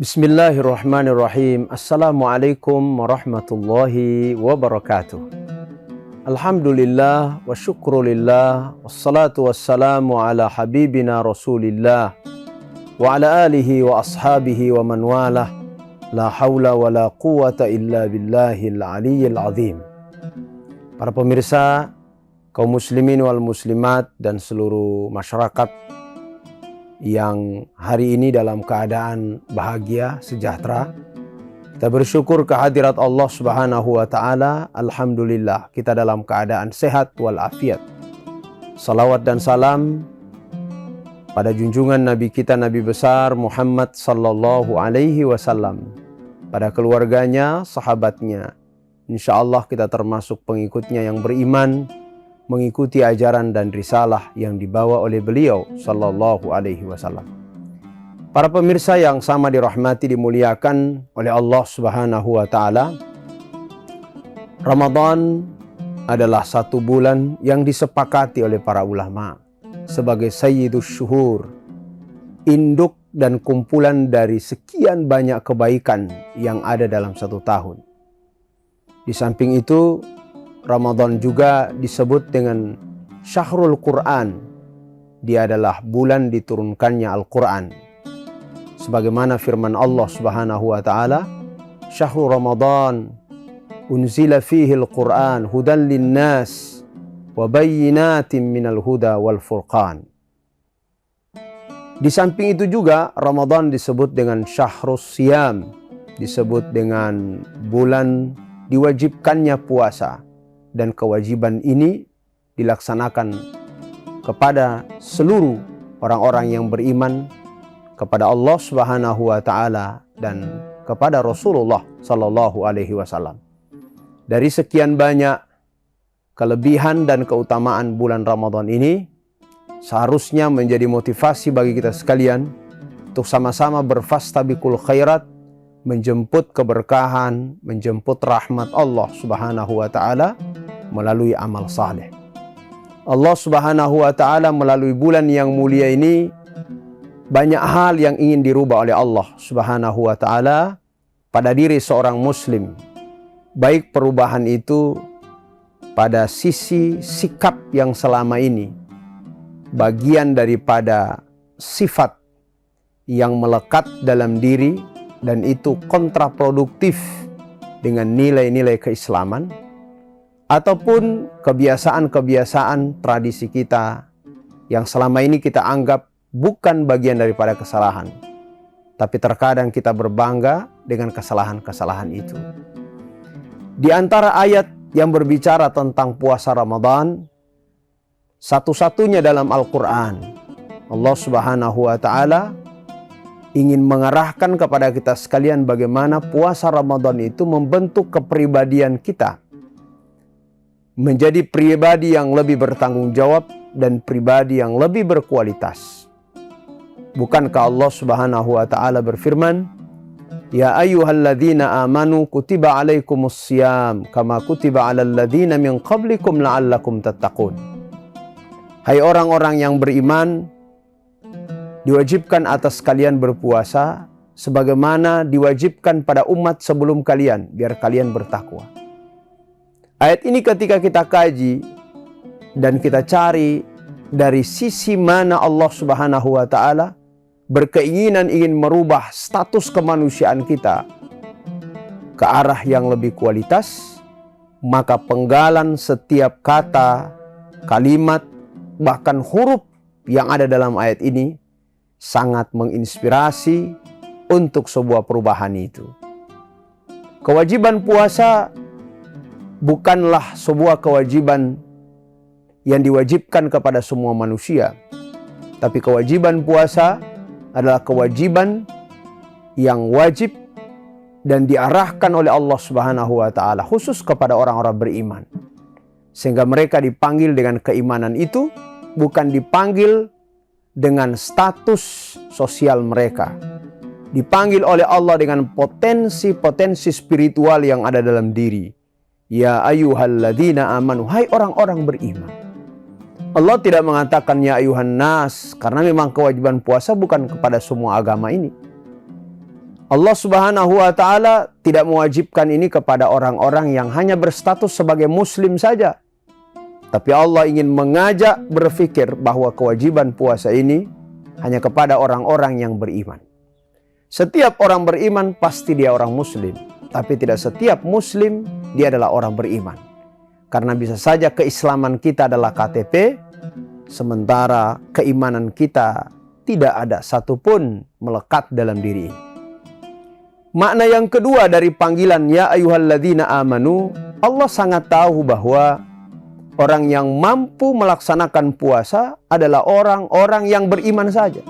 Bismillahirrahmanirrahim. Assalamualaikum warahmatullahi wabarakatuh. Alhamdulillah wa syukrulillah wassalatu wassalamu ala habibina rasulillah wa ala alihi wa ashabihi wa man walah. La hawla wa la quwata illa billahil aliyyil azim. Para pemirsa, kaum muslimin wal muslimat dan seluruh masyarakat yang hari ini dalam keadaan bahagia, sejahtera, kita bersyukur kehadirat Allah Subhanahu wa Ta'ala. Alhamdulillah, kita dalam keadaan sehat walafiat. Salawat dan salam pada junjungan Nabi kita, Nabi besar Muhammad sallallahu alaihi wasallam, pada keluarganya, sahabatnya. Insya Allah kita termasuk pengikutnya yang beriman, mengikuti ajaran dan risalah yang dibawa oleh beliau sallallahu alaihi wasallam. Para pemirsa yang sama dirahmati, dimuliakan oleh Allah Subhanahu wa Ta'ala, Ramadan adalah satu bulan yang disepakati oleh para ulama sebagai sayyidus syuhur, induk dan kumpulan dari sekian banyak kebaikan yang ada dalam satu tahun. Di samping itu, Ramadan juga disebut dengan Syahrul Quran. Dia adalah bulan diturunkannya Al-Quran. Sebagaimana firman Allah Subhanahu wa Ta'ala, Syahrul Ramadan unzila fihi Al-Quran hudan linnas wa bayyinatin minal huda wal furqan. Di samping itu juga Ramadan disebut dengan Syahrus Siyam, disebut dengan bulan diwajibkannya puasa. Dan kewajiban ini dilaksanakan kepada seluruh orang-orang yang beriman kepada Allah Subhanahu wa Ta'ala dan kepada Rasulullah sallallahu alaihi wasallam. Dari sekian banyak kelebihan dan keutamaan bulan Ramadan ini, seharusnya menjadi motivasi bagi kita sekalian untuk sama-sama berfastabiqul khairat, menjemput keberkahan, menjemput rahmat Allah Subhanahu wa Ta'ala melalui amal saleh. Allah Subhanahu wa Ta'ala melalui bulan yang mulia ini, banyak hal yang ingin dirubah oleh Allah Subhanahu wa Ta'ala pada diri seorang muslim. Baik perubahan itu pada sisi sikap yang selama ini bagian daripada sifat yang melekat dalam diri dan itu kontraproduktif dengan nilai-nilai keislaman, ataupun kebiasaan-kebiasaan tradisi kita yang selama ini kita anggap bukan bagian daripada kesalahan, tapi terkadang kita berbangga dengan kesalahan-kesalahan itu. Di antara ayat yang berbicara tentang puasa Ramadan, satu-satunya dalam Al-Quran, Allah Subhanahu wa Ta'ala ingin mengarahkan kepada kita sekalian bagaimana puasa Ramadan itu membentuk kepribadian kita menjadi pribadi yang lebih bertanggung jawab dan pribadi yang lebih berkualitas. Bukankah Allah Subhanahu wa Ta'ala berfirman, Ya ayyuhalladzina amanu kutiba alaikumussyam kama kutiba alal ladzina min qablikum la'allakum tattaqun. Hai orang-orang yang beriman, diwajibkan atas kalian berpuasa sebagaimana diwajibkan pada umat sebelum kalian, biar kalian bertakwa. Ayat ini ketika kita kaji dan kita cari dari sisi mana Allah Subhanahu wa Ta'ala berkeinginan ingin merubah status kemanusiaan kita ke arah yang lebih kualitas, maka penggalan setiap kata, kalimat, bahkan huruf yang ada dalam ayat ini sangat menginspirasi untuk sebuah perubahan itu. Kewajiban puasa bukanlah sebuah kewajiban yang diwajibkan kepada semua manusia, tapi kewajiban puasa adalah kewajiban yang wajib dan diarahkan oleh Allah Subhanahu wa Ta'ala khusus kepada orang-orang beriman, sehingga mereka dipanggil dengan keimanan itu, bukan dipanggil dengan status sosial mereka, dipanggil oleh Allah dengan potensi-potensi spiritual yang ada dalam diri. Ya ayyuhalladzina amanu, hai orang-orang beriman. Allah tidak mengatakan ya ayuhan nas, karena memang kewajiban puasa bukan kepada semua agama ini. Allah Subhanahu wa Ta'ala tidak mewajibkan ini kepada orang-orang yang hanya berstatus sebagai muslim saja. Tapi Allah ingin mengajak berpikir bahwa kewajiban puasa ini hanya kepada orang-orang yang beriman. Setiap orang beriman pasti dia orang muslim. Tapi tidak setiap muslim dia adalah orang beriman. Karena bisa saja keislaman kita adalah KTP, sementara keimanan kita tidak ada satupun melekat dalam diri ini. Makna yang kedua dari panggilan ya ayyuhalladzina amanu, Allah sangat tahu bahwa orang yang mampu melaksanakan puasa adalah orang-orang yang beriman saja.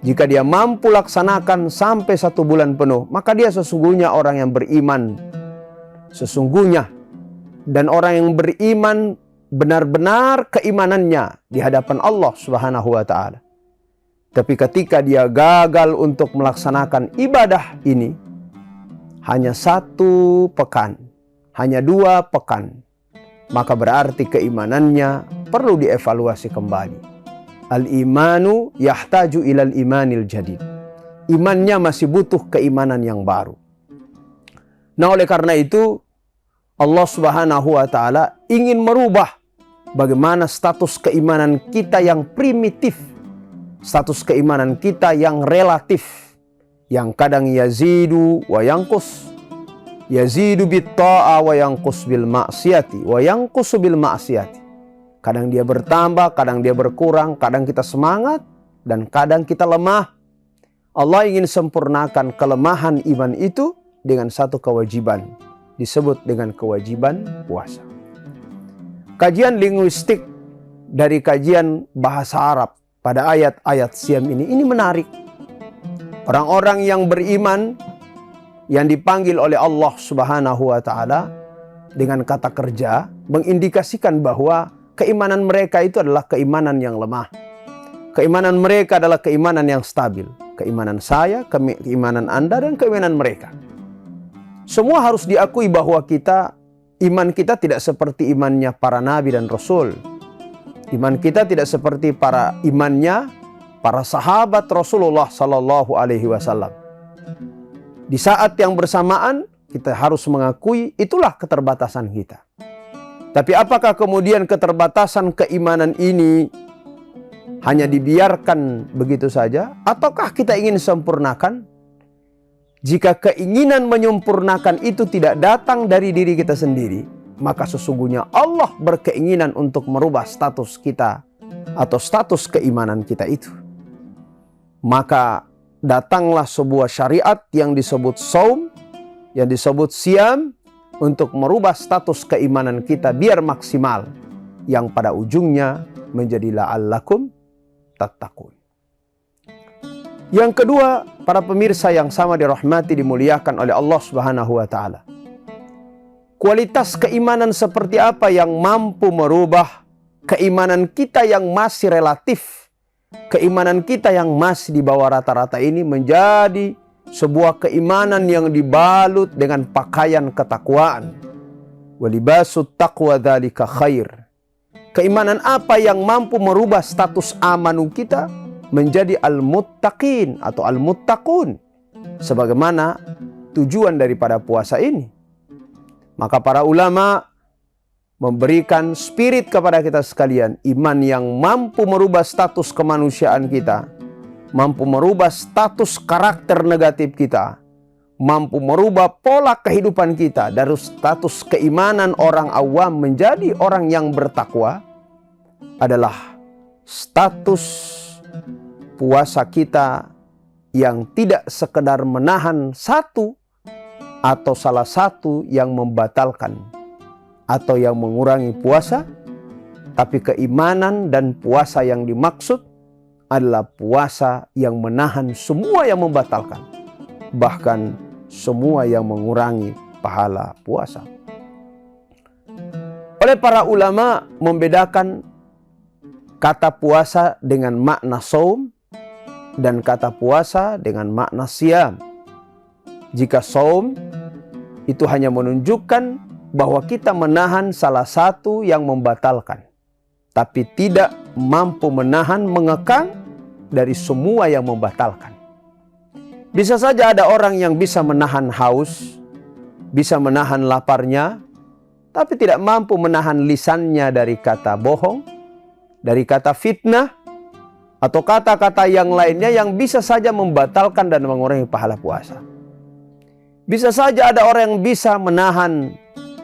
Jika dia mampu laksanakan sampai 1 bulan penuh, maka dia sesungguhnya orang yang beriman. Sesungguhnya. Dan orang yang beriman benar-benar keimanannya di hadapan Allah Subhanahu wa Ta'ala. Tapi ketika dia gagal untuk melaksanakan ibadah ini, hanya 1 pekan, hanya 2 pekan, maka berarti keimanannya perlu dievaluasi kembali. Al-imanu yahtaju ilal imanil jadid. Imannya masih butuh keimanan yang baru. Nah, oleh karena itu Allah Subhanahu wa Ta'ala ingin merubah bagaimana status keimanan kita yang primitif, status keimanan kita yang relatif, yang kadang yazidu wa yanqus, yazidu bit ta'a wa yanqus bil ma'siyati wa yanqusu bil ma'siyati. Kadang dia bertambah, kadang dia berkurang, kadang kita semangat dan kadang kita lemah. Allah ingin sempurnakan kelemahan iman itu dengan 1 kewajiban, disebut dengan kewajiban puasa. Kajian linguistik dari kajian bahasa Arab pada ayat-ayat siam ini menarik. Orang-orang yang beriman yang dipanggil oleh Allah Subhanahu wa Ta'ala dengan kata kerja mengindikasikan bahwa keimanan mereka itu adalah keimanan yang lemah. Keimanan mereka adalah keimanan yang stabil. Keimanan saya, keimanan Anda, dan keimanan mereka. Semua harus diakui bahwa iman kita tidak seperti imannya para nabi dan rasul. Iman kita tidak seperti imannya para sahabat Rasulullah Sallallahu Alaihi Wasallam. Di saat yang bersamaan kita harus mengakui itulah keterbatasan kita. Tapi apakah kemudian keterbatasan keimanan ini hanya dibiarkan begitu saja? Ataukah kita ingin sempurnakan? Jika keinginan menyempurnakan itu tidak datang dari diri kita sendiri, maka sesungguhnya Allah berkeinginan untuk merubah status kita atau status keimanan kita itu. Maka datanglah sebuah syariat yang disebut saum, yang disebut siam, untuk merubah status keimanan kita biar maksimal, yang pada ujungnya menjadi la'allakum tattaqun. Yang kedua, para pemirsa yang sama dirahmati dimuliakan oleh Allah Subhanahu wa Ta'ala. Kualitas keimanan seperti apa yang mampu merubah keimanan kita yang masih relatif, keimanan kita yang masih di bawah rata-rata ini menjadi sebuah keimanan yang dibalut dengan pakaian ketakwaan. Walibasut taqwa dzalika khair. Keimanan apa yang mampu merubah status amanu kita menjadi al-muttaqin atau al-muttaqun, sebagaimana tujuan daripada puasa ini. Maka para ulama memberikan spirit kepada kita sekalian, iman yang mampu merubah status kemanusiaan kita, mampu merubah status karakter negatif kita, mampu merubah pola kehidupan kita dari status keimanan orang awam menjadi orang yang bertakwa, adalah status puasa kita yang tidak sekedar menahan satu atau salah satu yang membatalkan atau yang mengurangi puasa, tapi keimanan dan puasa yang dimaksud adalah puasa yang menahan semua yang membatalkan, bahkan semua yang mengurangi pahala puasa. Oleh para ulama membedakan kata puasa dengan makna saum dan kata puasa dengan makna siam. Jika saum itu hanya menunjukkan bahwa kita menahan salah satu yang membatalkan, tapi tidak mampu menahan, mengekang dari semua yang membatalkan. Bisa saja ada orang yang bisa menahan haus, bisa menahan laparnya, tapi tidak mampu menahan lisannya dari kata bohong, dari kata fitnah, atau kata-kata yang lainnya yang bisa saja membatalkan dan mengurangi pahala puasa. Bisa saja ada orang yang bisa menahan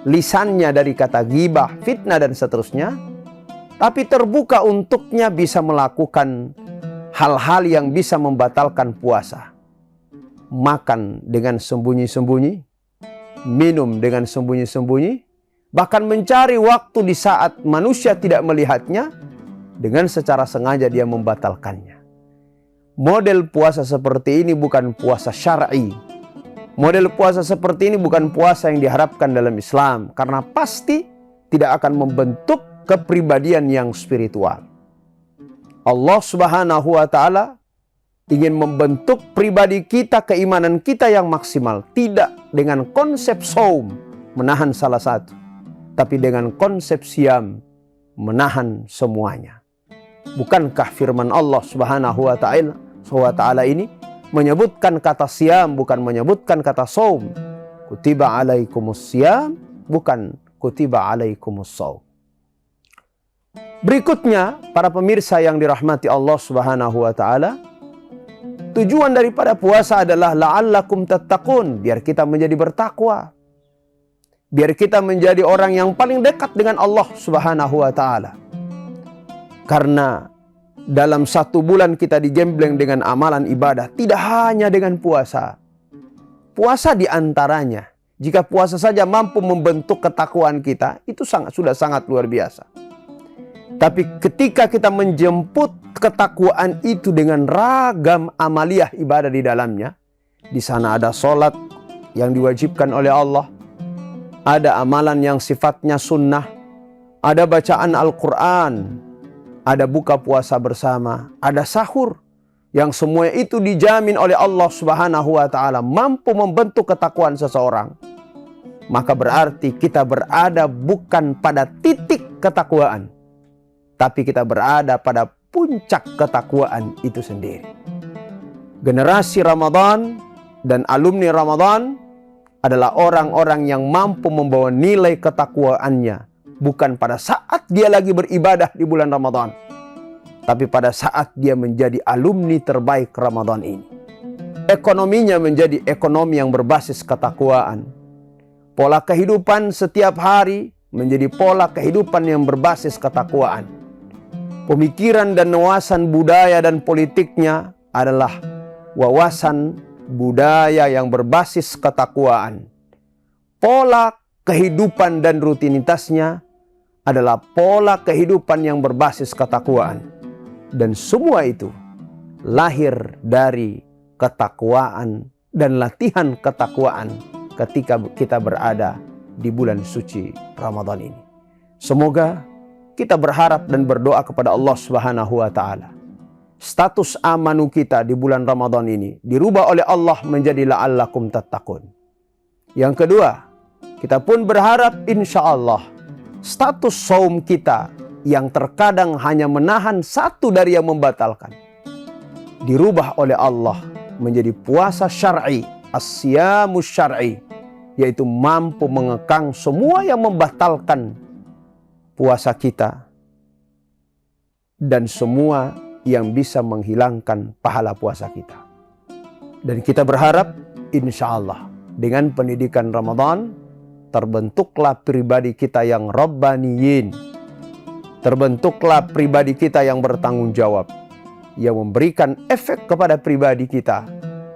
lisannya dari kata ghibah, fitnah, dan seterusnya, tapi terbuka untuknya bisa melakukan hal-hal yang bisa membatalkan puasa. Makan dengan sembunyi-sembunyi, minum dengan sembunyi-sembunyi, bahkan mencari waktu di saat manusia tidak melihatnya, dengan secara sengaja dia membatalkannya. Model puasa seperti ini bukan puasa syar'i. Model puasa seperti ini bukan puasa yang diharapkan dalam Islam, karena pasti tidak akan membentuk kepribadian yang spiritual. Allah Subhanahu wa Ta'ala ingin membentuk pribadi kita, keimanan kita yang maksimal, tidak dengan konsep saum, menahan salah satu, tapi dengan konsep siam, menahan semuanya. Bukankah firman Allah Subhanahu wa Ta'ala ini menyebutkan kata siam, bukan menyebutkan kata saum? Kutiba alaikumus siam, bukan kutiba alaikumus saum. Berikutnya, para pemirsa yang dirahmati Allah Subhanahu wa Ta'ala, tujuan daripada puasa adalah la'allakum tattaqun, biar kita menjadi bertakwa. Biar kita menjadi orang yang paling dekat dengan Allah Subhanahu wa Ta'ala. Karena dalam 1 bulan kita digembleng dengan amalan ibadah, tidak hanya dengan puasa. Puasa diantaranya. Jika puasa saja mampu membentuk ketakwaan kita, itu sudah sangat luar biasa. Tapi ketika kita menjemput ketakwaan itu dengan ragam amaliyah ibadah di dalamnya, di sana ada sholat yang diwajibkan oleh Allah, ada amalan yang sifatnya sunnah, ada bacaan Al-Quran, ada buka puasa bersama, ada sahur, yang semua itu dijamin oleh Allah Subhanahu wa Ta'ala mampu membentuk ketakwaan seseorang. Maka berarti kita berada bukan pada titik ketakwaan, tapi kita berada pada puncak ketakwaan itu sendiri. Generasi Ramadan dan alumni Ramadan adalah orang-orang yang mampu membawa nilai ketakwaannya, bukan pada saat dia lagi beribadah di bulan Ramadan, tapi pada saat dia menjadi alumni terbaik Ramadan ini. Ekonominya menjadi ekonomi yang berbasis ketakwaan. Pola kehidupan setiap hari menjadi pola kehidupan yang berbasis ketakwaan. Pemikiran dan wawasan budaya dan politiknya adalah wawasan budaya yang berbasis ketakwaan. Pola kehidupan dan rutinitasnya adalah pola kehidupan yang berbasis ketakwaan. Dan semua itu lahir dari ketakwaan dan latihan ketakwaan ketika kita berada di bulan suci Ramadan ini. Semoga kita berharap dan berdoa kepada Allah Subhanahu wa Ta'ala, status amanu kita di bulan Ramadan ini dirubah oleh Allah menjadi la'allakum tattaqun. Yang kedua, kita pun berharap insya Allah status saum kita yang terkadang hanya menahan satu dari yang membatalkan, dirubah oleh Allah menjadi puasa syar'i, as-siyamus syar'i, yaitu mampu mengekang semua yang membatalkan puasa kita dan semua yang bisa menghilangkan pahala puasa kita. Dan kita berharap insya Allah dengan pendidikan Ramadan terbentuklah pribadi kita yang rabbaniyin, terbentuklah pribadi kita yang bertanggung jawab, yang memberikan efek kepada pribadi kita,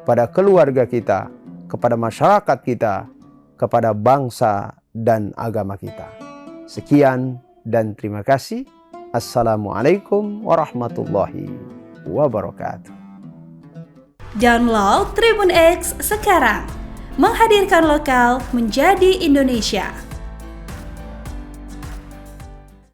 pada keluarga kita, kepada masyarakat kita, kepada bangsa dan agama kita. Sekian dan terima kasih. Assalamualaikum warahmatullahi wabarakatuh. Download Tribun X sekarang, menghadirkan lokal menjadi Indonesia.